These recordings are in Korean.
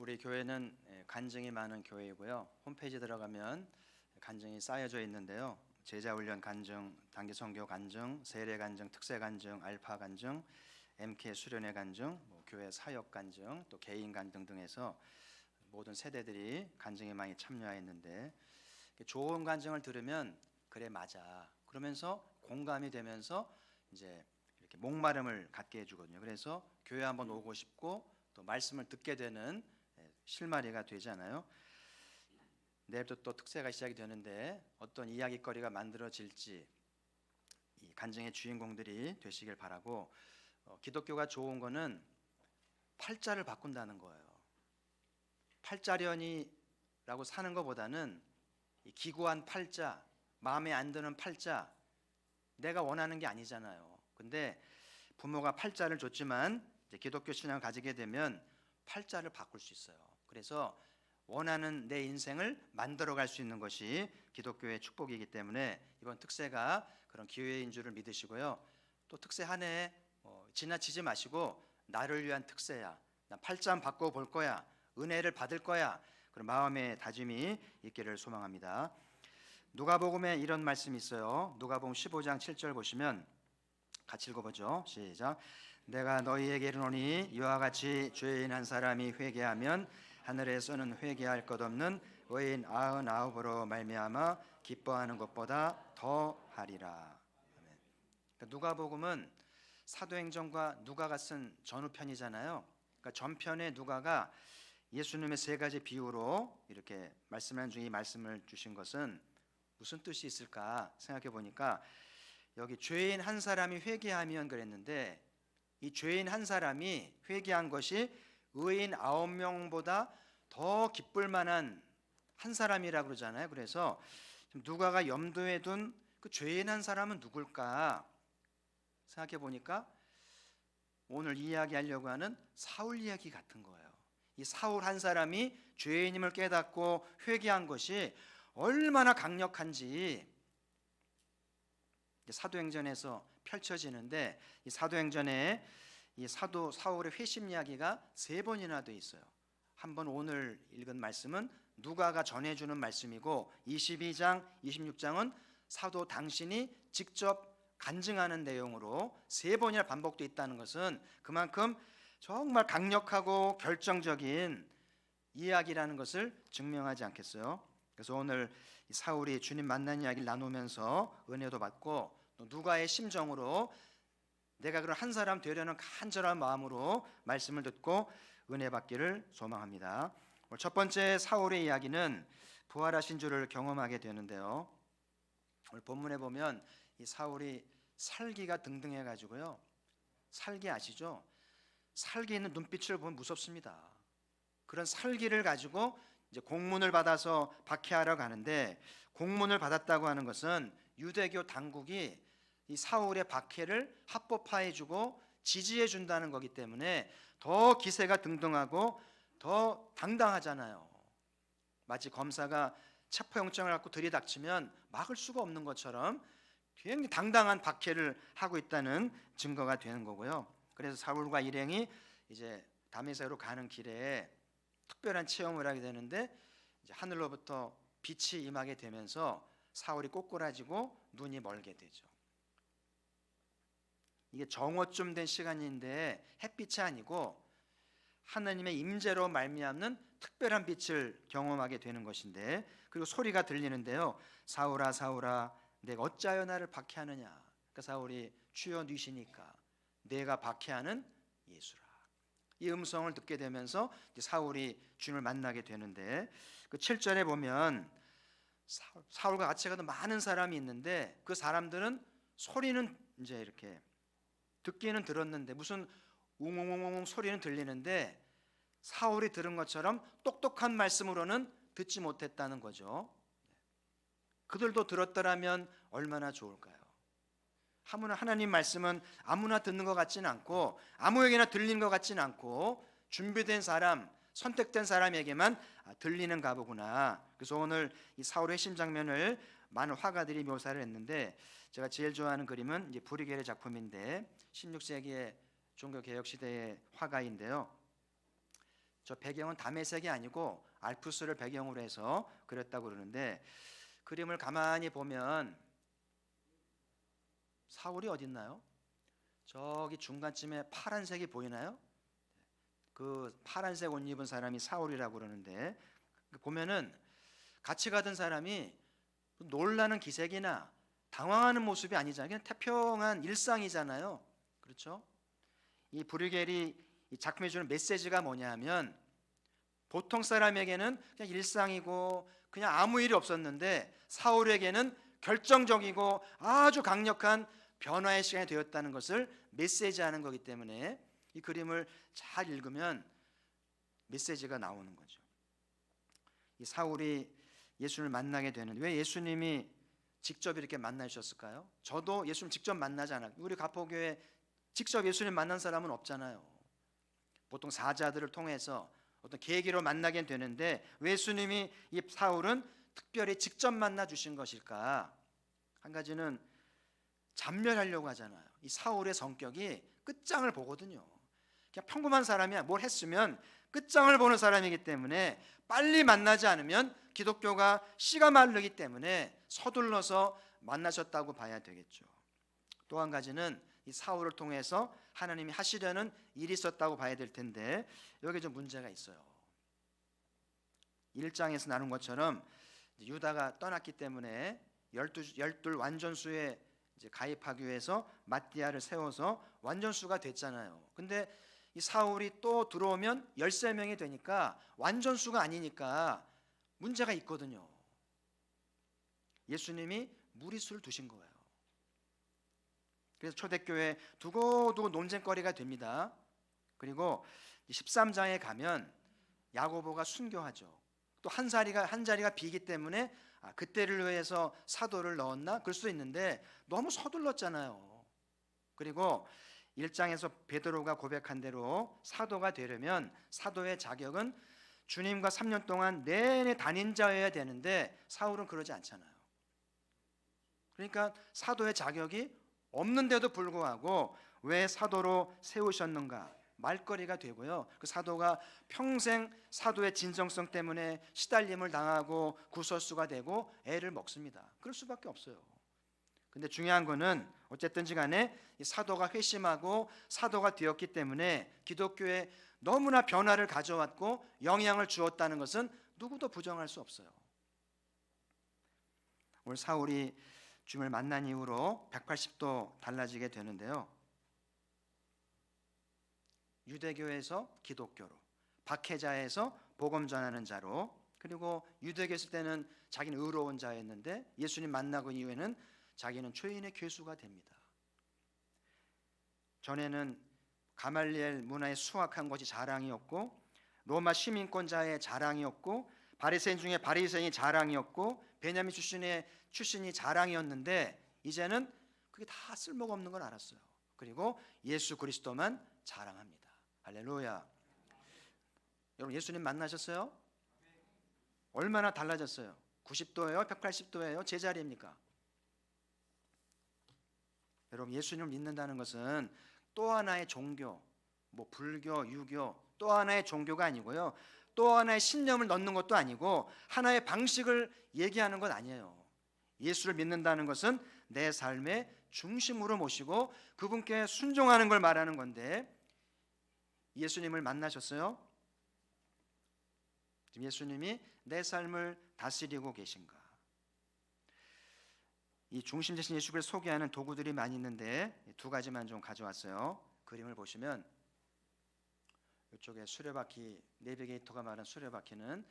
우리 교회는 간증이 많은 교회이고요. 홈페이지 들어가면 간증이 쌓여져 있는데요. 제자훈련 간증, 단기 선교 간증, 세례 간증, 특세 간증, 알파 간증, MK 수련회 간증, 교회 사역 간증, 또 개인 간증 등에서 모든 세대들이 간증에 많이 참여했는데, 좋은 간증을 들으면 그래 맞아 그러면서 공감이 되면서 이제 이렇게 목마름을 갖게 해주거든요. 그래서 교회 한번 오고 싶고 또 말씀을 듣게 되는 실마리가 되잖아요. 내일부터 또 특세가 시작이 되는데 어떤 이야기거리가 만들어질지 이 간증의 주인공들이 되시길 바라고, 기독교가 좋은 거는 팔자를 바꾼다는 거예요. 팔자련이라고 사는 것보다는 이 기구한 팔자, 마음에 안 드는 팔자, 내가 원하는 게 아니잖아요. 근데 부모가 팔자를 줬지만 이제 기독교 신앙을 가지게 되면 팔자를 바꿀 수 있어요. 그래서 원하는 내 인생을 만들어갈 수 있는 것이 기독교의 축복이기 때문에 이번 특세가 그런 기회인 줄을 믿으시고요. 또 특세 한 해 지나치지 마시고 나를 위한 특세야, 나 팔자 한번 바꿔볼 거야, 은혜를 받을 거야, 그런 마음의 다짐이 있기를 소망합니다. 누가복음에 이런 말씀이 있어요. 누가복음 15장 7절 보시면 같이 읽어보죠. 시작. 내가 너희에게 이르노니 이와 같이 죄인 한 사람이 회개하면 하늘에서는 회개할 것 없는 의인 99으로 말미암아 기뻐하는 것보다 더 하리라. 누가복음은 사도행전과 누가가 쓴 전후편이잖아요. 그러니까 전편에 누가가 예수님의 세 가지 비유로 이렇게 말씀하는 중에 이 말씀을 주신 것은 무슨 뜻이 있을까 생각해 보니까, 여기 죄인 한 사람이 회개하면 그랬는데 이 죄인 한 사람이 회개한 것이 의인 9명보다 더 기쁠 만한 한 사람이라고 그러잖아요. 그래서 누가가 염두에 둔 그 죄인 한 사람은 누굴까 생각해 보니까 오늘 이야기하려고 하는 사울 이야기 같은 거예요. 이 사울 한 사람이 죄인임을 깨닫고 회개한 것이 얼마나 강력한지 사도행전에서 펼쳐지는데, 이 사도행전에 이 사도 사울의 회심 이야기가 3번이나 돼 있어요. 한번 오늘 읽은 말씀은 누가가 전해주는 말씀이고, 22장, 26장은 사도 당신이 직접 간증하는 내용으로 3번이나 반복되어 있다는 것은 그만큼 정말 강력하고 결정적인 이야기라는 것을 증명하지 않겠어요? 그래서 오늘 사울이 주님 만난 이야기를 나누면서 은혜도 받고 또 누가의 심정으로 내가 그런 한 사람 되려는 간절한 마음으로 말씀을 듣고 은혜 받기를 소망합니다. 첫 번째 사울의 이야기는 부활하신 주를 경험하게 되는데요. 오늘 본문에 보면 이 사울이 살기가 등등해 가지고요. 살기 아시죠? 살기 있는 눈빛을 보면 무섭습니다. 그런 살기를 가지고 이제 공문을 받아서 박해하러 가는데, 공문을 받았다고 하는 것은 유대교 당국이 이 사울의 박해를 합법화해 주고 지지해 준다는 거기 때문에 더 기세가 등등하고 더 당당하잖아요. 마치 검사가 체포영장을 갖고 들이닥치면 막을 수가 없는 것처럼 굉장히 당당한 박해를 하고 있다는 증거가 되는 거고요. 그래서 사울과 일행이 이제 다메섹으로 가는 길에 특별한 체험을 하게 되는데, 이제 하늘로부터 빛이 임하게 되면서 사울이 꼬꾸라지고 눈이 멀게 되죠. 이게 정오쯤 된 시간인데 햇빛이 아니고 하나님의 임재로 말미암는 특별한 빛을 경험하게 되는 것인데, 그리고 소리가 들리는데요. 사울아 사울아 내가 어찌하여 나를 박해하느냐. 그러니까 사울이 주여 니시니까 내가 박해하는 예수라. 이 음성을 듣게 되면서 사울이 주님을 만나게 되는데, 그 7절에 보면 사울과 같이 가던 많은 사람이 있는데 그 사람들은 소리는 이제 이렇게 듣기는 들었는데 무슨 웅웅웅웅 소리는 들리는데 사울이 들은 것처럼 똑똑한 말씀으로는 듣지 못했다는 거죠. 그들도 들었더라면 얼마나 좋을까요? 하나님 말씀은 아무나 듣는 것 같지는 않고 아무에게나 들리는 것 같지는 않고 준비된 사람, 선택된 사람에게만 들리는가 보구나. 그래서 오늘 이 사울의 회심 장면을 많은 화가들이 묘사를 했는데, 제가 제일 좋아하는 그림은 이제 브리겔의 작품인데 16세기의 종교개혁 시대의 화가인데요. 저 배경은 다메섹이 아니고 알프스를 배경으로 해서 그렸다고 그러는데, 그림을 가만히 보면 사울이 어디 있나요? 저기 중간쯤에 파란색이 보이나요? 그 파란색 옷 입은 사람이 사울이라고 그러는데, 보면은 같이 가던 사람이 놀라는 기색이나 당황하는 모습이 아니잖아요. 그냥 태평한 일상이잖아요. 그렇죠? 이 브리겔이 이 작품에 주는 메시지가 뭐냐면, 보통 사람에게는 그냥 일상이고 그냥 아무 일이 없었는데 사울에게는 결정적이고 아주 강력한 변화의 시간이 되었다는 것을 메시지하는 거기 때문에 이 그림을 잘 읽으면 메시지가 나오는 거죠. 이 사울이 예수님을 만나게 되는, 왜 예수님이 직접 이렇게 만나셨을까요? 저도 예수님 직접 만나지 않아요. 우리 가포교회 직접 예수님 만난 사람은 없잖아요. 보통 사자들을 통해서 어떤 계기로 만나게 되는데, 왜 예수님이 이 사울은 특별히 직접 만나 주신 것일까? 한 가지는 잡멸하려고 하잖아요. 이 사울의 성격이 끝장을 보거든요. 그냥 평범한 사람이야. 뭘 했으면 끝장을 보는 사람이기 때문에 빨리 만나지 않으면 기독교가 씨가 마르기 때문에 서둘러서 만나셨다고 봐야 되겠죠. 또 한 가지는 이 사울을 통해서 하나님이 하시려는 일이 있었다고 봐야 될 텐데, 여기 좀 문제가 있어요. 1장에서 나눈 것처럼 유다가 떠났기 때문에 열둘 완전수에 이제 가입하기 위해서 mattia를 세워서 완전수가 됐잖아요. 근데 이 사울이 또 들어오면 13명이 되니까 완전수가 아니니까 문제가 있거든요. 예수님이 무리수를 두신 거예요. 그래서 초대교회 두고두고 논쟁거리가 됩니다. 그리고 13장에 가면 야고보가 순교하죠. 또 한 자리가 비기 때문에 그때를 위해서 사도를 넣었나? 그럴 수도 있는데 너무 서둘렀잖아요. 그리고 1장에서 베드로가 고백한 대로 사도가 되려면 사도의 자격은 주님과 3년 동안 내내 다닌 자여야 되는데 사울은 그러지 않잖아요. 그러니까 사도의 자격이 없는데도 불구하고 왜 사도로 세우셨는가? 말거리가 되고요. 그 사도가 평생 사도의 진정성 때문에 시달림을 당하고 구설수가 되고 애를 먹습니다. 그럴 수밖에 없어요. 근데 중요한 거는 어쨌든지 간에 이 사도가 회심하고 사도가 되었기 때문에 기독교에 너무나 변화를 가져왔고 영향을 주었다는 것은 누구도 부정할 수 없어요. 오늘 사울이 주님을 만난 이후로 180도 달라지게 되는데요. 유대교에서 기독교로, 박해자에서 복음 전하는 자로, 그리고 유대교에 있을 때는 자기는 의로운 자였는데 예수님 만나고 이후에는 자기는 죄인의 괴수가 됩니다. 전에는 가말리엘 문화의 수학한 것이 자랑이었고, 로마 시민권자의 자랑이었고, 바리새인 중에 바리새인이 자랑이었고, 베냐민 출신이 자랑이었는데 이제는 그게 다 쓸모가 없는 걸 알았어요. 그리고 예수 그리스도만 자랑합니다. 할렐루야. 여러분 예수님 만나셨어요? 얼마나 달라졌어요? 90도예요? 180도예요? 제자리입니까? 여러분 예수님을 믿는다는 것은 또 하나의 종교, 뭐 불교, 유교, 또 하나의 종교가 아니고요, 또 하나의 신념을 넣는 것도 아니고 하나의 방식을 얘기하는 것 아니에요. 예수를 믿는다는 것은 내 삶의 중심으로 모시고 그분께 순종하는 걸 말하는 건데, 예수님을 만나셨어요? 지금 예수님이 내 삶을 다스리고 계신가? 이 중심 되신 예수를 소개하는 도구들이 많이 있는데 두 가지만 좀 가져왔어요. 그림을 보시면 이쪽에 수레바퀴, 내비게이터가 말한 수레바퀴는,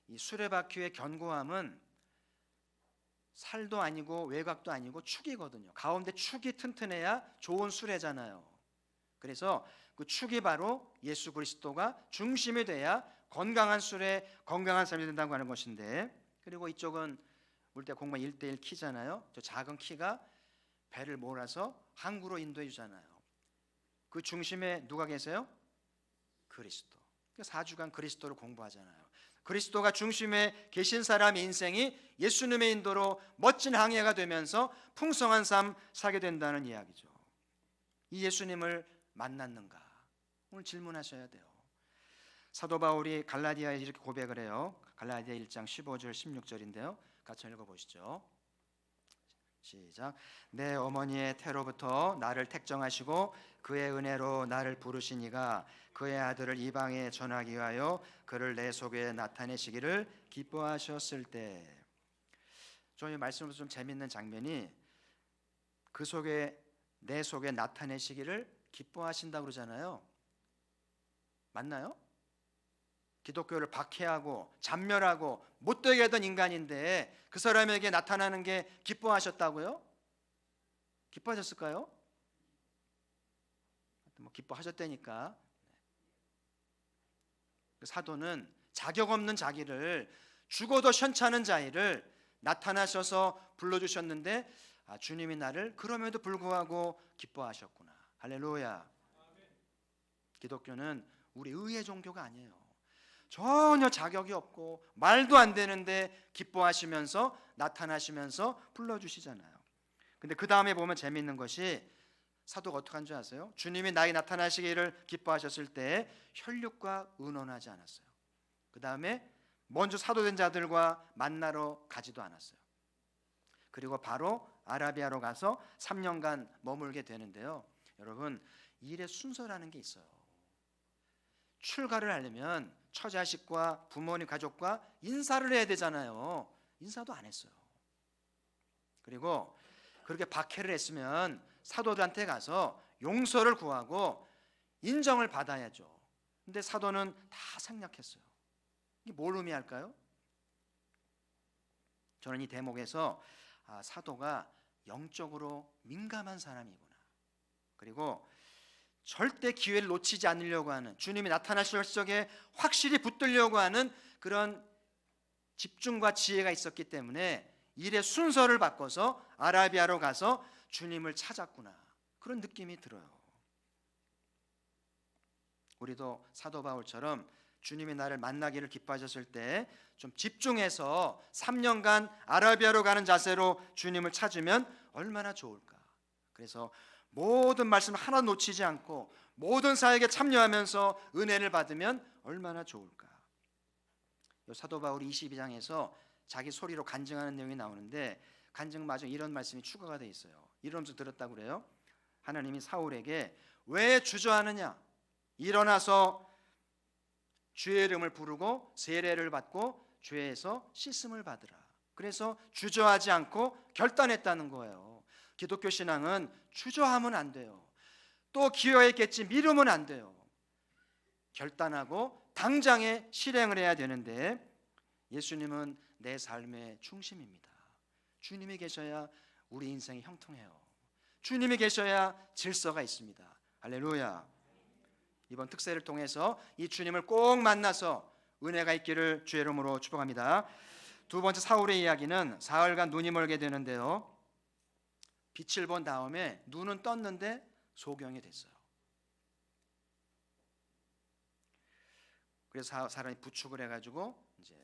이 수레바퀴의 견고함은 살도 아니고 외곽도 아니고 축이거든요. 가운데 축이 튼튼해야 좋은 수레잖아요. 그래서 그 축이 바로 예수 그리스도가 중심이 돼야 건강한 수레, 건강한 삶이 된다고 하는 것인데, 그리고 이쪽은 물때 공간 1:1 키잖아요. 저 작은 키가 배를 몰아서 항구로 인도해 주잖아요. 그 중심에 누가 계세요? 그리스도. 4주간 그리스도를 공부하잖아요. 그리스도가 중심에 계신 사람의 인생이 예수님의 인도로 멋진 항해가 되면서 풍성한 삶 살게 된다는 이야기죠. 이 예수님을 만났는가? 오늘 질문하셔야 돼요. 사도 바울이 갈라디아에 이렇게 고백을 해요. 갈라디아 1장 15절 16절인데요. 같이 읽어보시죠. 시작. 내 어머니의 태로부터 나를 택정하시고 그의 은혜로 나를 부르시니가 그의 아들을 이방에 전하기 위하여 그를 내 속에 나타내시기를 기뻐하셨을 때. 저희 말씀으로 좀 재밌는 장면이 그 속에 내 속에 나타내시기를 기뻐하신다고 그러잖아요. 맞나요? 기독교를 박해하고 잔멸하고 못되게 하던 인간인데 그 사람에게 나타나는 게 기뻐하셨다고요? 기뻐하셨을까요? 뭐 기뻐하셨다니까. 사도는 자격 없는 자기를, 죽어도 현찮은 자기를 나타나셔서 불러주셨는데 주님이 나를 그럼에도 불구하고 기뻐하셨구나. 할렐루야. 기독교는 우리 의의 종교가 아니에요. 전혀 자격이 없고 말도 안 되는데 기뻐하시면서 나타나시면서 불러주시잖아요. 근데 그 다음에 보면 재미있는 것이 사도가 어떻게 한 줄 아세요? 주님이 나에게 나타나시기를 기뻐하셨을 때 혈육과 의논하지 않았어요. 그 다음에 먼저 사도된 자들과 만나러 가지도 않았어요. 그리고 바로 아라비아로 가서 3년간 머물게 되는데요. 여러분, 일의 순서라는 게 있어요. 출가를 하려면 처자식과 부모님 가족과 인사를 해야 되잖아요. 인사도 안 했어요. 그리고 그렇게 박해를 했으면 사도들한테 가서 용서를 구하고 인정을 받아야죠. 근데 사도는 다 생략했어요. 이게 뭘 의미할까요? 저는 이 대목에서 사도가 영적으로 민감한 사람이구나. 그리고 절대 기회를 놓치지 않으려고 하는, 주님이 나타나실 적에 확실히 붙들려고 하는 그런 집중과 지혜가 있었기 때문에 일의 순서를 바꿔서 아라비아로 가서 주님을 찾았구나. 그런 느낌이 들어요. 우리도 사도 바울처럼 주님이 나를 만나기를 기뻐하셨을 때 좀 집중해서 3년간 아라비아로 가는 자세로 주님을 찾으면 얼마나 좋을까. 그래서 모든 말씀 하나 놓치지 않고 모든 사역에 참여하면서 은혜를 받으면 얼마나 좋을까. 사도 바울이 22장에서 자기 소리로 간증하는 내용이 나오는데 간증 마저 이런 말씀이 추가가 되어 있어요. 이러면서 들었다고 그래요. 하나님이 사울에게 왜 주저하느냐, 일어나서 주의 이름을 부르고 세례를 받고 죄에서 씻음을 받으라. 그래서 주저하지 않고 결단했다는 거예요. 기독교 신앙은 주저하면 안 돼요. 또 기회가 있겠지 미루면 안 돼요. 결단하고 당장에 실행을 해야 되는데 예수님은 내 삶의 중심입니다. 주님이 계셔야 우리 인생이 형통해요. 주님이 계셔야 질서가 있습니다. 할렐루야. 이번 특세를 통해서 이 주님을 꼭 만나서 은혜가 있기를 주의 이름으로 축복합니다. 두 번째 사울의 이야기는 사흘간 눈이 멀게 되는데요. 빛을 본 다음에 눈은 떴는데 소경이 됐어요. 그래서 사람이 부축을 해가지고 이제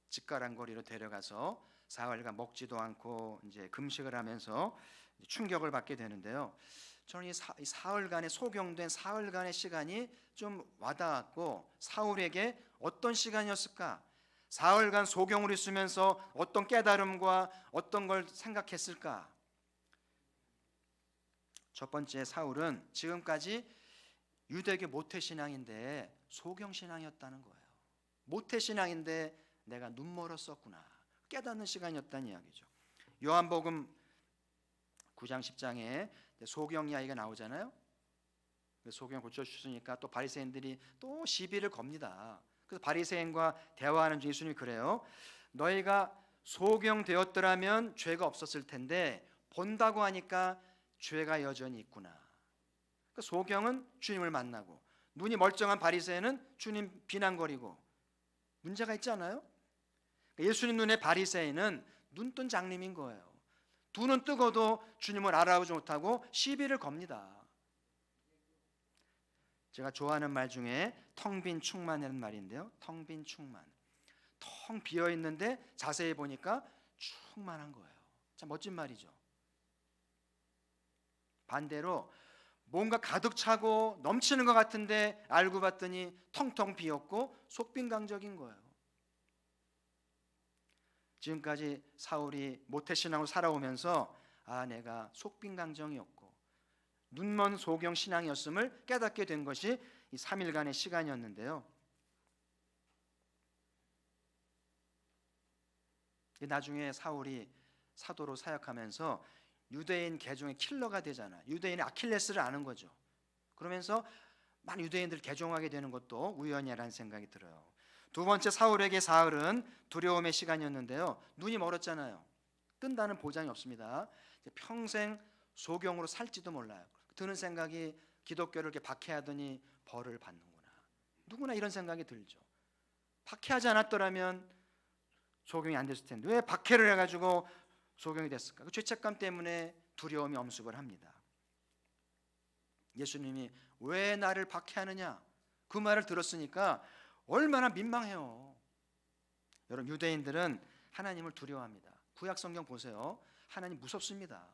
직가랑거리로 데려가서 사흘간 먹지도 않고 이제 금식을 하면서 충격을 받게 되는데요. 저는 이 사흘간의 소경된 사흘간의 시간이 좀 와닿았고 사울에게 어떤 시간이었을까? 사흘간 소경을 있으면서 어떤 깨달음과 어떤 걸 생각했을까? 첫 번째, 사울은 지금까지 유대교 모태신앙인데 소경신앙이었다는 거예요. 모태신앙인데 내가 눈멀었었구나. 깨닫는 시간이었다는 이야기죠. 요한복음 9장 10장에 소경 이야기가 나오잖아요. 소경 고쳐주시니까 또 바리새인들이 또 시비를 겁니다. 그래서 바리새인과 대화하는 중 예수님이 그래요. 너희가 소경되었더라면 죄가 없었을 텐데 본다고 하니까 죄가 여전히 있구나. 그러니까 소경은 주님을 만나고 눈이 멀쩡한 바리새인은 주님 비난거리고 문제가 있지 않아요? 예수님 눈에 바리새인은 눈뜬 장님인 거예요. 두 눈 뜨고도 주님을 알아보지 못하고 시비를 겁니다. 제가 좋아하는 말 중에 텅 빈 충만이라는 말인데요. 텅 빈 충만. 텅 비어 있는데 자세히 보니까 충만한 거예요. 참 멋진 말이죠. 반대로 뭔가 가득 차고 넘치는 것 같은데 알고 봤더니 텅텅 비었고 속빈강적인 거예요. 지금까지 사울이 모태신앙으로 살아오면서 내가 속빈강정이었고 눈먼 소경 신앙이었음을 깨닫게 된 것이 이 3일간의 시간이었는데요. 나중에 사울이 사도로 사역하면서 유대인 개종의 킬러가 되잖아요. 유대인의 아킬레스를 아는 거죠. 그러면서 많은 유대인들 개종하게 되는 것도 우연이라는 생각이 들어요. 두 번째, 사울에게 사흘은 두려움의 시간이었는데요. 눈이 멀었잖아요. 뜬다는 보장이 없습니다. 평생 소경으로 살지도 몰라요. 드는 생각이 기독교를 이렇게 박해하더니 벌을 받는구나. 누구나 이런 생각이 들죠. 박해하지 않았더라면 소경이 안 됐을 텐데 왜 박해를 해가지고 소경이 됐을까? 그 죄책감 때문에 두려움이 엄습을 합니다. 예수님이 왜 나를 박해하느냐? 그 말을 들었으니까 얼마나 민망해요. 여러분, 유대인들은 하나님을 두려워합니다. 구약 성경 보세요. 하나님 무섭습니다.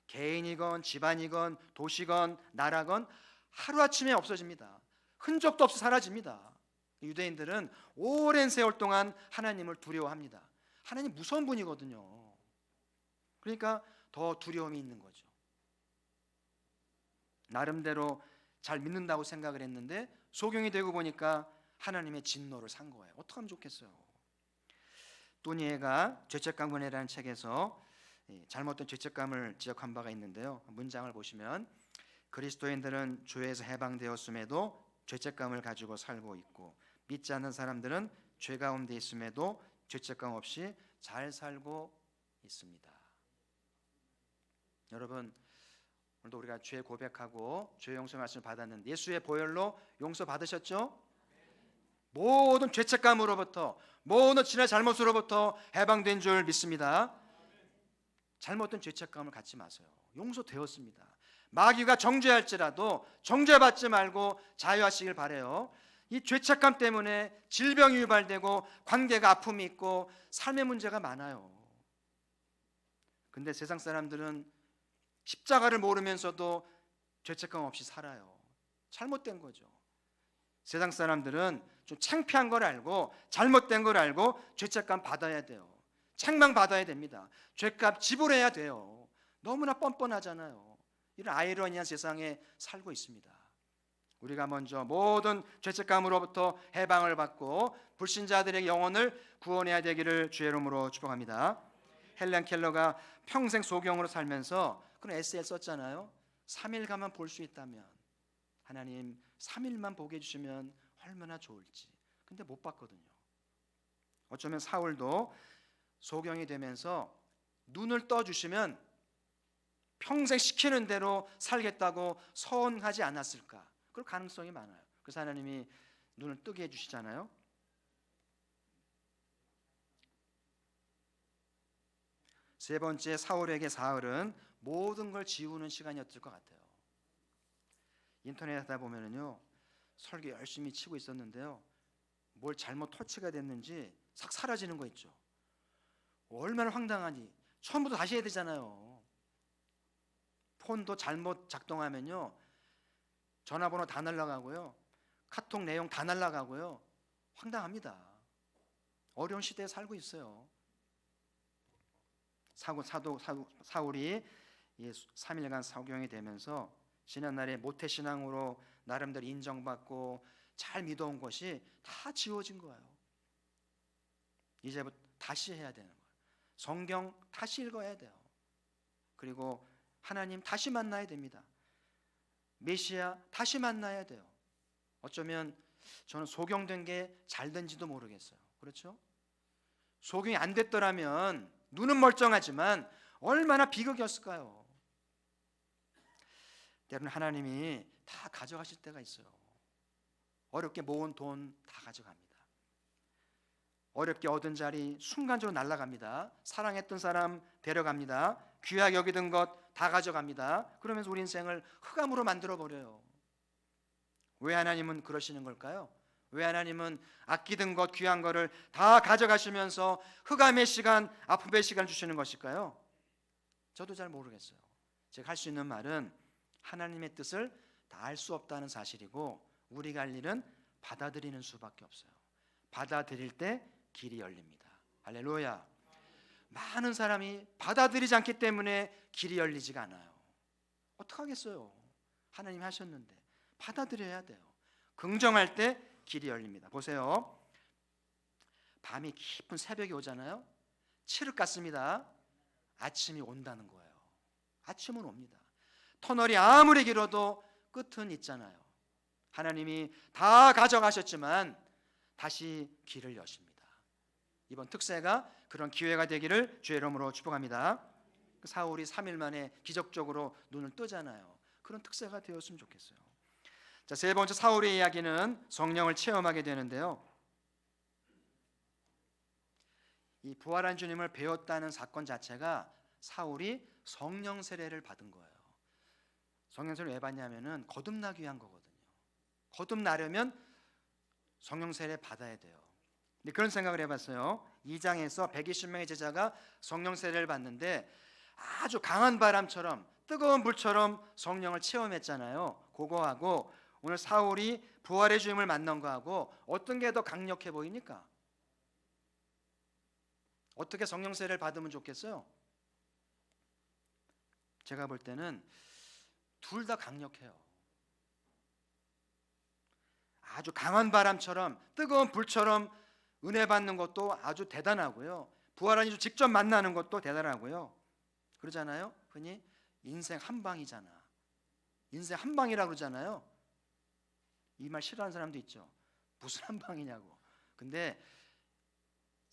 개인이건 집안이건 도시건 나라건 하루아침에 없어집니다. 흔적도 없이 사라집니다. 유대인들은 오랜 세월 동안 하나님을 두려워합니다. 하나님 무서운 분이거든요. 그러니까 더 두려움이 있는 거죠. 나름대로 잘 믿는다고 생각을 했는데 소경이 되고 보니까 하나님의 진노를 산 거예요. 어떻게 하면 좋겠어요? 또니에가 죄책감 권해라는 책에서 잘못된 죄책감을 지적한 바가 있는데요. 문장을 보시면 그리스도인들은 죄에서 해방되었음에도 죄책감을 가지고 살고 있고 믿지 않는 사람들은 죄 가운데 있음에도 죄책감 없이 잘 살고 있습니다. 여러분, 오늘도 우리가 죄 고백하고 죄 용서 말씀을 받았는데 예수의 보혈로 용서 받으셨죠? 모든 죄책감으로부터 모든 지난 잘못으로부터 해방된 줄 믿습니다. 잘못된 죄책감을 갖지 마세요. 용서되었습니다. 마귀가 정죄할지라도 정죄받지 말고 자유하시길 바라요. 이 죄책감 때문에 질병이 유발되고 관계가 아픔이 있고 삶의 문제가 많아요. 근데 세상 사람들은 십자가를 모르면서도 죄책감 없이 살아요. 잘못된 거죠. 세상 사람들은 좀 창피한 걸 알고 잘못된 걸 알고 죄책감 받아야 돼요. 책망 받아야 됩니다. 죄값 지불해야 돼요. 너무나 뻔뻔하잖아요. 이런 아이러니한 세상에 살고 있습니다. 우리가 먼저 모든 죄책감으로부터 해방을 받고 불신자들의 영혼을 구원해야 되기를 주의 이름으로 축복합니다. 헬렌 켈러가 평생 소경으로 살면서 그런 에세이를 썼잖아요. 3일간만 볼 수 있다면 하나님 3일만 보게 해주시면 얼마나 좋을지. 근데 못 봤거든요. 어쩌면 사울도 소경이 되면서 눈을 떠주시면 평생 시키는 대로 살겠다고 서원하지 않았을까. 그럴 가능성이 많아요. 그래서 하나님이 눈을 뜨게 해주시잖아요. 세 번째, 사울에게 사흘은 모든 걸 지우는 시간이었을 것 같아요. 인터넷 하다 보면은요, 설교 열심히 치고 있었는데요, 뭘 잘못 터치가 됐는지 싹 사라지는 거 있죠. 얼마나 황당하니. 처음부터 다시 해야 되잖아요. 폰도 잘못 작동하면요, 전화번호 다 날라가고요, 카톡 내용 다 날라가고요. 황당합니다. 어려운 시대에 살고 있어요. 사울이 3일간 소경이 되면서 지난날에 모태신앙으로 나름대로 인정받고 잘 믿어온 것이 다 지워진 거예요. 이제부터 다시 해야 되는 거예요. 성경 다시 읽어야 돼요. 그리고 하나님 다시 만나야 됩니다. 메시아 다시 만나야 돼요. 어쩌면 저는 소경된 게 잘 된지도 모르겠어요. 그렇죠? 소경이 안 됐더라면 눈은 멀쩡하지만 얼마나 비극이었을까요? 때로는 하나님이 다 가져가실 때가 있어요. 어렵게 모은 돈 다 가져갑니다. 어렵게 얻은 자리 순간적으로 날아갑니다. 사랑했던 사람 데려갑니다. 귀하게 여기던 것 다 가져갑니다. 그러면서 우리 인생을 흑암으로 만들어버려요. 왜 하나님은 그러시는 걸까요? 왜 하나님은 아끼던 것, 귀한 것을 다 가져가시면서 흑암의 시간, 아픔의 시간을 주시는 것일까요? 저도 잘 모르겠어요. 제가 할 수 있는 말은 하나님의 뜻을 다 알 수 없다는 사실이고, 우리가 할 일은 받아들이는 수밖에 없어요. 받아들일 때 길이 열립니다. 할렐루야. 많은 사람이 받아들이지 않기 때문에 길이 열리지가 않아요. 어떡하겠어요? 하나님이 하셨는데 받아들여야 돼요. 긍정할 때 길이 열립니다. 보세요. 밤이 깊은 새벽이 오잖아요. 칠흑 같습니다. 아침이 온다는 거예요. 아침은 옵니다. 터널이 아무리 길어도 끝은 있잖아요. 하나님이 다 가져가셨지만 다시 길을 여십니다. 이번 특세가 그런 기회가 되기를 주의 이름으로 축복합니다. 사울이 3일 만에 기적적으로 눈을 뜨잖아요. 그런 특세가 되었으면 좋겠어요. 자, 세 번째 사울의 이야기는 성령을 체험하게 되는데요. 이 부활한 주님을 배웠다는 사건 자체가 사울이 성령 세례를 받은 거예요. 성령 세례를 왜 받냐면은 거듭나기 위한 거거든요. 거듭나려면 성령 세례 받아야 돼요. 근데 그런 생각을 해봤어요. 2장에서 120명의 제자가 성령 세례를 받는데 아주 강한 바람처럼 뜨거운 불처럼 성령을 체험했잖아요. 그거하고 오늘 사울이 부활의 주님을 만난 거하고 어떤 게 더 강력해 보입니까? 어떻게 성령 세례를 받으면 좋겠어요? 제가 볼 때는 둘 다 강력해요. 아주 강한 바람처럼 뜨거운 불처럼 은혜 받는 것도 아주 대단하고요. 부활한 예수 직접 만나는 것도 대단하고요. 그러잖아요. 흔히 인생 한 방이잖아. 인생 한 방이라고 그러잖아요. 이 말 싫어하는 사람도 있죠. 무슨 한 방이냐고. 근데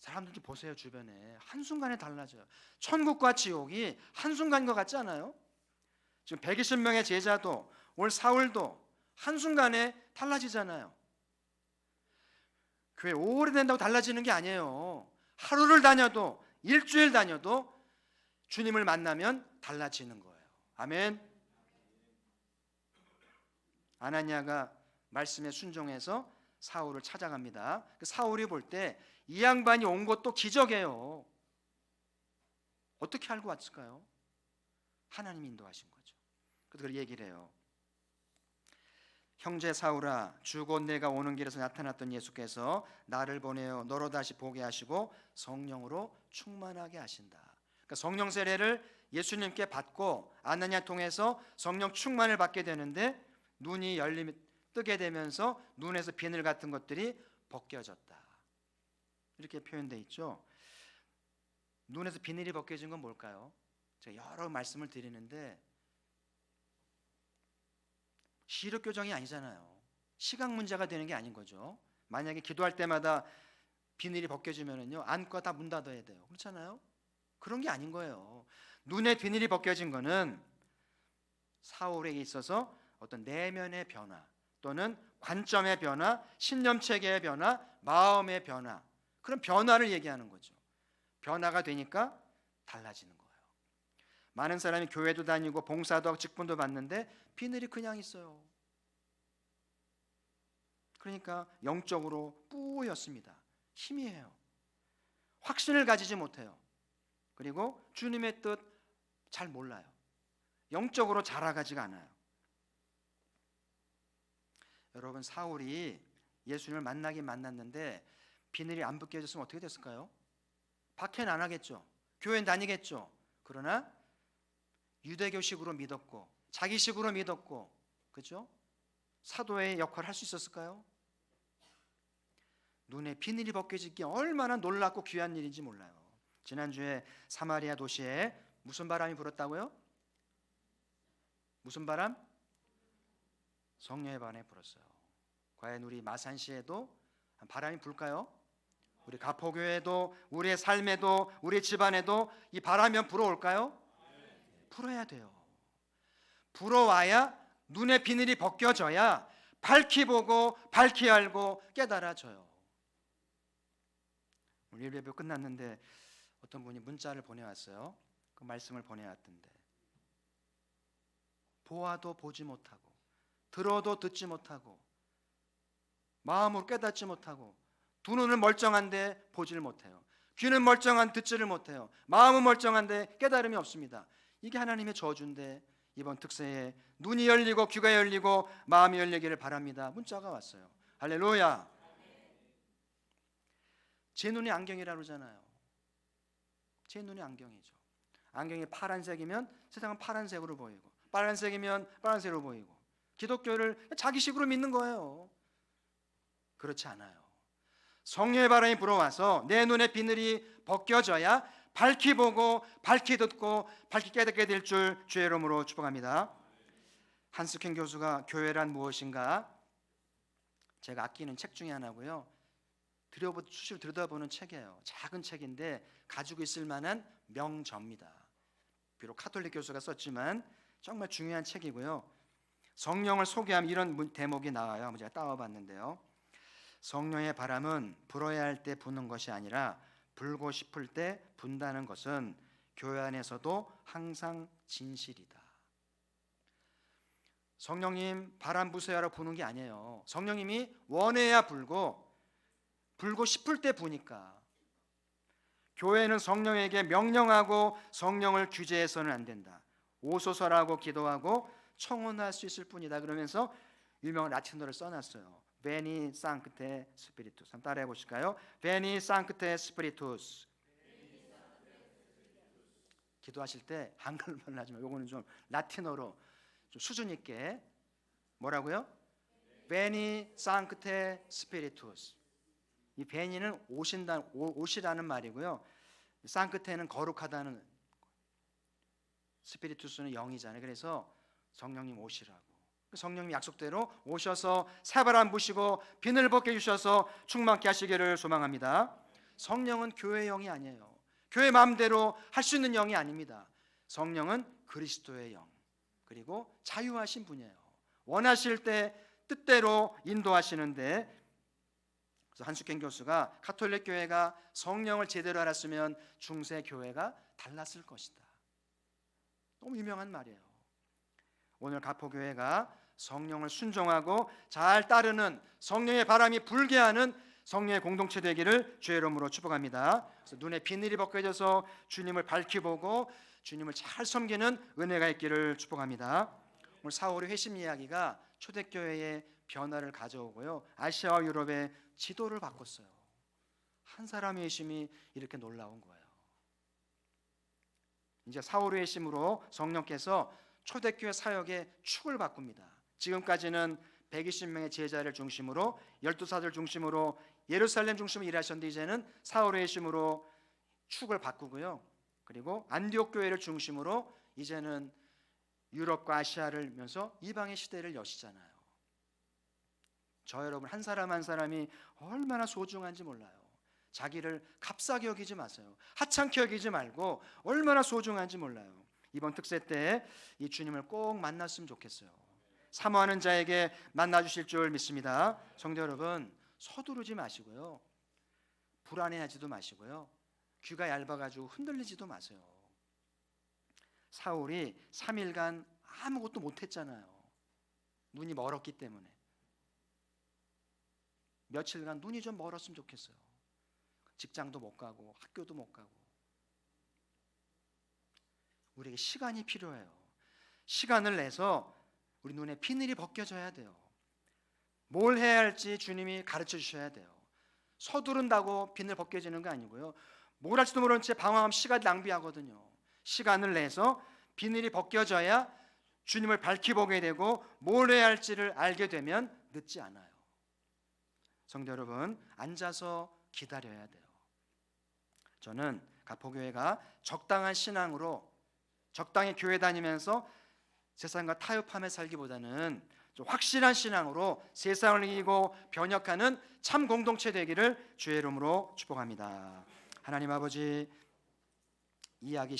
사람들 좀 보세요. 주변에 한순간에 달라져요. 천국과 지옥이 한순간인 것 같지 않아요? 지금 120명의 제자도 오늘 사울도 한순간에 달라지잖아요. 교회 오래된다고 달라지는 게 아니에요. 하루를 다녀도 일주일 다녀도 주님을 만나면 달라지는 거예요. 아멘. 아나니아가 말씀에 순종해서 사울을 찾아갑니다. 사울이 볼 때 이 양반이 온 것도 기적이에요. 어떻게 알고 왔을까요? 하나님이 인도하신 거죠. 그래서 얘기를 해요. 형제 사울아, 주 곧 내가 오는 길에서 나타났던 예수께서 나를 보내어 너로 다시 보게 하시고 성령으로 충만하게 하신다. 그러니까 성령 세례를 예수님께 받고 아나니아 통해서 성령 충만을 받게 되는데 눈이 뜨게 되면서 눈에서 비늘 같은 것들이 벗겨졌다. 이렇게 표현되어 있죠. 눈에서 비늘이 벗겨진 건 뭘까요? 제가 여러 말씀을 드리는데 시력 교정이 아니잖아요. 시각 문제가 되는 게 아닌 거죠. 만약에 기도할 때마다 비늘이 벗겨지면은요 안과 다 문 닫아야 돼요. 그렇잖아요. 그런 게 아닌 거예요. 눈에 비늘이 벗겨진 거는 사울에게 있어서 어떤 내면의 변화 또는 관점의 변화, 신념 체계의 변화, 마음의 변화, 그런 변화를 얘기하는 거죠. 변화가 되니까 달라지는 거예요. 많은 사람이 교회도 다니고 봉사도 하고 직분도 받는데 비늘이 그냥 있어요. 그러니까 영적으로 뿌였습니다. 희미해요. 확신을 가지지 못해요. 그리고 주님의 뜻 잘 몰라요. 영적으로 자라가지가 않아요. 여러분, 사울이 예수님을 만나긴 만났는데 비늘이 안 벗겨졌으면 어떻게 됐을까요? 박해는 안 하겠죠. 교회는 다니겠죠. 그러나 유대교식으로 믿었고 자기식으로 믿었고, 그렇죠? 사도의 역할을 할 수 있었을까요? 눈에 비늘이 벗겨지기 얼마나 놀랍고 귀한 일인지 몰라요. 지난주에 사마리아 도시에 무슨 바람이 불었다고요? 무슨 바람? 성령의 바람이 불었어요. 과연 우리 마산시에도 바람이 불까요? 우리 가포교회도, 우리의 삶에도, 우리 집안에도 이 바람이 불어올까요? 불어야 돼요. 불어와야 눈에 비늘이 벗겨져야 밝히 보고 밝히 알고 깨달아져요. 오늘 예배 끝났는데 어떤 분이 문자를 보내왔어요. 그 말씀을 보내왔던데 보아도 보지 못하고 들어도 듣지 못하고 마음으로 깨닫지 못하고 두 눈을 멀쩡한데 보지를 못해요. 귀는 멀쩡한 듣지를 못해요. 마음은 멀쩡한데 깨달음이 없습니다. 이게 하나님의 저주인데 이번 특세에 눈이 열리고 귀가 열리고 마음이 열리기를 바랍니다. 문자가 왔어요. 할렐루야. 제 눈이 안경이라고 그러잖아요. 제 눈이 안경이죠. 안경이 파란색이면 세상은 파란색으로 보이고, 빨간색이면 빨간색으로 보이고, 기독교를 자기식으로 믿는 거예요. 그렇지 않아요. 성령의 바람이 불어와서 내 눈의 비늘이 벗겨져야 밝히 보고 밝히 듣고 밝히 깨닫게 될 줄 주의 이름으로 축복합니다. 한스킨 교수가 교회란 무엇인가, 제가 아끼는 책 중에 하나고요. 수시로 들여다보는 책이에요. 작은 책인데 가지고 있을 만한 명저입니다. 비록 카톨릭 교수가 썼지만 정말 중요한 책이고요. 성령을 소개하면 이런 대목이 나와요. 한번 제가 따와봤는데요. 성령의 바람은 불어야 할 때 부는 것이 아니라 불고 싶을 때 분다는 것은 교회 안에서도 항상 진실이다. 성령님 바람 부세요라고 부는 게 아니에요. 성령님이 원해야 불고 싶을 때 부니까. 교회는 성령에게 명령하고 성령을 규제해서는 안 된다. 오소서라고 기도하고 청혼할 수 있을 뿐이다. 그러면서 유명한 라틴어를 써놨어요. 베니 상크테 스피리투스. 한번 따라해 보실까요? 베니 상크테 스피리투스. 기도하실 때 한글말로 하지 말고 요거는 좀 라틴어로 좀 수준 있게 뭐라고요? 베니 상크테 스피리투스. 이 베니는 옷이라는 말이고요. 상크테는 거룩하다는, 스피리투스는 영이잖아요. 그래서 성령님 오시라고. 성령님 약속대로 오셔서 새바람 부시고 비늘 벗겨 주셔서 충만케 하시기를 소망합니다. 성령은 교회의 영이 아니에요. 교회 마음대로 할 수 있는 영이 아닙니다. 성령은 그리스도의 영, 그리고 자유하신 분이에요. 원하실 때 뜻대로 인도하시는데, 그래서 한숙행 교수가 가톨릭 교회가 성령을 제대로 알았으면 중세 교회가 달랐을 것이다. 너무 유명한 말이에요. 오늘 가포교회가 성령을 순종하고 잘 따르는, 성령의 바람이 불게 하는 성령의 공동체 되기를 주의 이름으로 축복합니다. 그래서 눈에 비늘이 벗겨져서 주님을 밝히 보고 주님을 잘 섬기는 은혜가 있기를 축복합니다. 오늘 4월의 회심 이야기가 초대교회의 변화를 가져오고요, 아시아와 유럽의 지도를 바꿨어요. 한 사람의 회심이 이렇게 놀라운 거예요. 이제 4월의 회심으로 성령께서 초대교회 사역의 축을 바꿉니다. 지금까지는 120명의 제자를 중심으로 12사들 중심으로 예루살렘 중심으로 일하셨는데, 이제는 4월의 회심으로 축을 바꾸고요, 그리고 안디옥 교회를 중심으로 이제는 유럽과 아시아를 면서 이방의 시대를 여시잖아요. 저 여러분 한 사람 한 사람이 얼마나 소중한지 몰라요. 자기를 값싸게 여기지 마세요. 하찮게 여기지 말고 얼마나 소중한지 몰라요. 이번 특세 때 이 주님을 꼭 만났으면 좋겠어요. 사모하는 자에게 만나주실 줄 믿습니다. 성도 여러분, 서두르지 마시고요, 불안해하지도 마시고요, 귀가 얇아가지고 흔들리지도 마세요. 사울이 3일간 아무것도 못했잖아요. 눈이 멀었기 때문에. 며칠간 눈이 좀 멀었으면 좋겠어요. 직장도 못 가고 학교도 못 가고. 우리에게 시간이 필요해요. 시간을 내서 우리 눈에 비늘이 벗겨져야 돼요. 뭘 해야 할지 주님이 가르쳐 주셔야 돼요. 서두른다고 비늘 벗겨지는 거 아니고요, 뭘 할지도 모르는 채 방황하면 시간 낭비하거든요. 시간을 내서 비늘이 벗겨져야 주님을 밝히 보게 되고 뭘 해야 할지를 알게 되면 늦지 않아요. 성도 여러분, 앉아서 기다려야 돼요. 저는 가포교회가 적당한 신앙으로 적당히 교회 다니면서 세상과 타협하며 살기보다는 좀 확실한 신앙으로 세상을 이기고 변혁하는 참 공동체 되기를 주의 이름으로 축복합니다. 하나님 아버지, 이야기